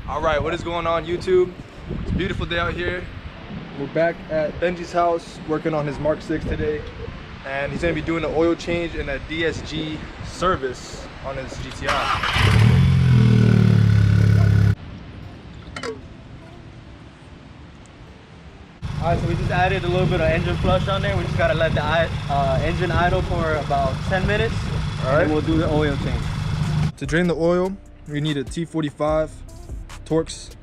All right, what is going on, YouTube? It's a beautiful day out here. We're back at Benji's house working on his Mark 6 today, and he's gonna be doing an oil change and a DSG service on his GTI. Alright, so we just added a little bit of engine flush on there. We just gotta let the engine idle for about 10 minutes. Alright. And then we'll do the oil change. To drain the oil, we need a T45 Torx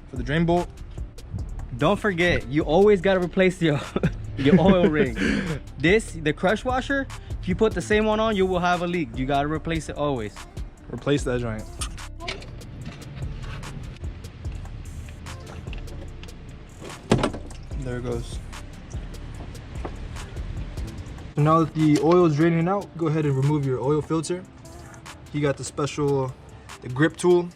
for the drain bolt. Don't forget, you always gotta replace your oil ring. The crush washer, if you put the same one on, you will have a leak. You gotta replace it always. Replace that joint. There it goes. So now that the oil is draining out, go ahead and remove your oil filter. You got the grip tool.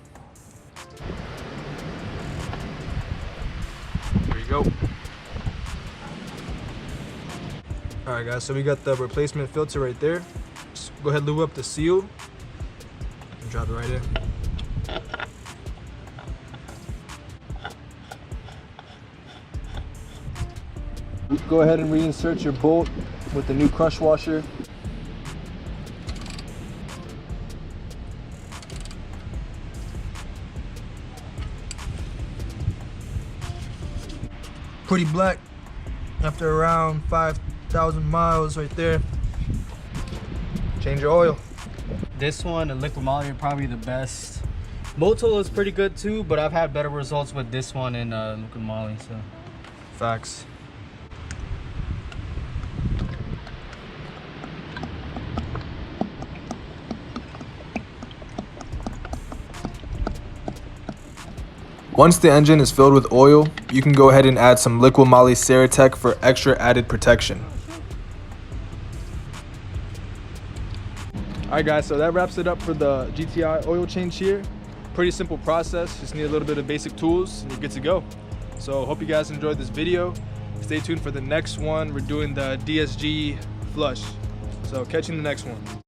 There you go. Alright guys, so we got the replacement filter right there. Just go ahead and lube up the seal and drop it right in. Go ahead and reinsert your bolt with the new crush washer. Pretty black after around 5,000 miles right there. Change your oil. This one, the liquid moly, are probably the best. Motul is pretty good too, but I've had better results with this one and liquid moly. So facts. Once the engine is filled with oil, you can go ahead and add some liquid moly Ceratec for extra added protection. Alright guys, so that wraps it up for the GTI oil change here. Pretty simple process, just need a little bit of basic tools and you're good to go. So hope you guys enjoyed this video. Stay tuned for the next one. We're doing the DSG flush. So catch you in the next one.